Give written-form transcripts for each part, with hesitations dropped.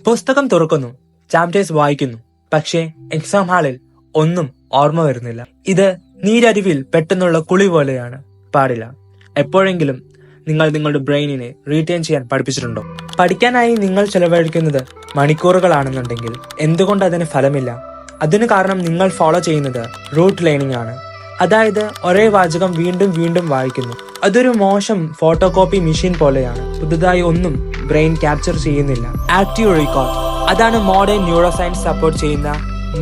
പുസ്തകം തുറക്കുന്നു, ചാപ്റ്റേഴ്സ് വായിക്കുന്നു, പക്ഷേ എക്സാം ഹാളിൽ ഒന്നും ഓർമ്മ വരുന്നില്ല. ഇത് നീരരുവിൽ പെട്ടെന്നുള്ള കുളി പോലെയാണ്. പാടില്ല. എപ്പോഴെങ്കിലും നിങ്ങൾ നിങ്ങളുടെ ബ്രെയിനിനെ റീറ്റെയിൻ ചെയ്യാൻ പഠിപ്പിച്ചിട്ടുണ്ടോ? പഠിക്കാനായി നിങ്ങൾ ചെലവഴിക്കുന്നത് മണിക്കൂറുകളാണെന്നുണ്ടെങ്കിൽ എന്തുകൊണ്ട് അതിന് ഫലമില്ല? അതിന് കാരണം നിങ്ങൾ ഫോളോ ചെയ്യുന്നത് റൂട്ട് ലേണിംഗ് ആണ്. അതായത് ഒരേ വാചകം വീണ്ടും വീണ്ടും വായിക്കുന്നു. അതൊരു മോശം ഫോട്ടോ കോപ്പി മെഷീൻ പോലെയാണ്. പുതുതായി ഒന്നും ബ്രെയിൻ ക്യാപ്ചർ ചെയ്യുന്നില്ല. ആക്റ്റീവ് റീകോൾ, അതാണ് മോഡേൺ ന്യൂറോ സയൻസ് സപ്പോർട്ട് ചെയ്യുന്ന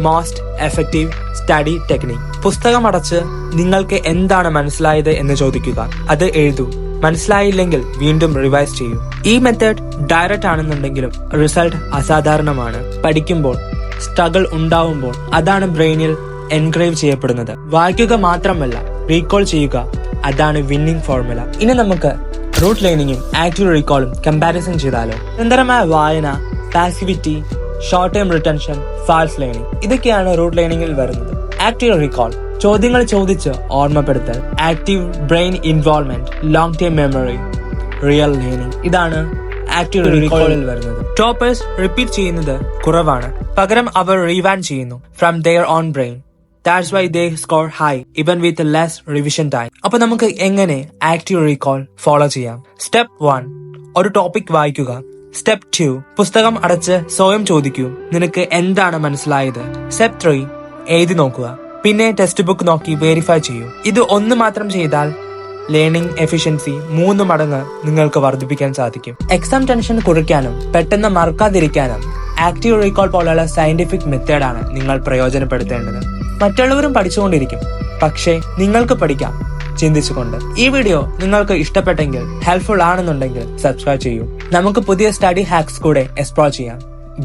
മോസ്റ്റ് എഫക്റ്റീവ് സ്റ്റഡി ടെക്നിക്. പുസ്തകം അടച്ച് നിങ്ങൾക്ക് എന്താണ് മനസ്സിലായത് എന്ന് ചോദിക്കുക, അത് എഴുതൂ. മനസ്സിലായില്ലെങ്കിൽ വീണ്ടും റിവൈസ് ചെയ്യൂ. ഈ മെത്തേഡ് ഡയറക്റ്റ് ആണെന്നുണ്ടെങ്കിലും റിസൾട്ട് അസാധാരണമാണ്. പഠിക്കുമ്പോൾ സ്ട്രഗിൾ ഉണ്ടാവുമ്പോൾ അതാണ് ബ്രെയിനിൽ എൻഗ്രേവ് ചെയ്യപ്പെടുന്നത്. വായിക്കുക മാത്രമല്ല, റീകോൾ ചെയ്യുക, അതാണ് വിന്നിംഗ് ഫോർമുല. ഇനി നമുക്ക് റൂട്ട് ലേണിംഗും ആക്റ്റീവ് റീകോളും കമ്പാരിസൺ ചെയ്താലോ? നിരന്തരമായ വായന, passivity, short term retention, false learning, ഇതൊക്കെയാണ് റൂട്ട് ലേണിംഗിൽ വരുന്നത്. ആക്റ്റീവ് റീകോൾ, ചോദ്യങ്ങൾ ചോദിച്ച് ഓർമ്മപ്പെടുത്തൽ. Active brain involvement, long term memory, real learning, ഇതാണ് ആക്റ്റീവ് റീകോളിൽ വരുന്നത്. ടോപ്പേഴ്സ് റിപ്പീറ്റ് ചെയ്യുന്നത് കുറവാണ്, പകരം അവർ റീവാൻ ചെയ്യുന്നു from there on brain. That's why they score high even with less revision time. അപ്പൊ നമുക്ക് എങ്ങനെ ആക്റ്റീവ് റീകോൾ ഫോളോ ചെയ്യാം? സ്റ്റെപ്പ് 1, ഒരു ടോപ്പിക് വായിക്കുക. സ്റ്റെപ്പ് 2, പുസ്തകം അടച്ച് സ്വയം ചോദിക്കൂ, നിനക്ക് എന്താണ് മനസ്സിലായത്? സ്റ്റെപ്പ് 3, എഴുതി നോക്കുക. പിന്നെ ടെക്സ്റ്റ് ബുക്ക് നോക്കി വെരിഫൈ ചെയ്യൂ. ഇത് ഒന്ന് മാത്രം ചെയ്താൽ ലേണിംഗ് എഫിഷ്യൻസി 3 മടങ്ങ് നിങ്ങൾക്ക് വർദ്ധിപ്പിക്കാൻ സാധിക്കും. എക്സാം ടെൻഷൻ കുറയ്ക്കാനും പെട്ടെന്ന് മറക്കാതിരിക്കാനും ആക്റ്റീവ് റീകോൾ പോലുള്ള സയന്റിഫിക് മെത്തേഡാണ് നിങ്ങൾ പ്രയോജനപ്പെടുത്തേണ്ടത്. മറ്റുള്ളവരും പഠിച്ചുകൊണ്ടിരിക്കും, പക്ഷേ നിങ്ങൾക്ക് പഠിക്കാം ചിന്തിച്ചുകൊണ്ട്. ഈ വീഡിയോ നിങ്ങൾക്ക് ഇഷ്ടപ്പെട്ടെങ്കിൽ, ഹെൽപ്ഫുൾ ആണെന്നുണ്ടെങ്കിൽ സബ്സ്ക്രൈബ് ചെയ്യൂ. നമുക്ക് പുതിയ സ്റ്റഡി ഹാക്സ് കൂടെ എക്സ്പ്ലോർ ചെയ്യാം.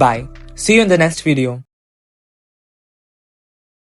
Bye. See you in the next video.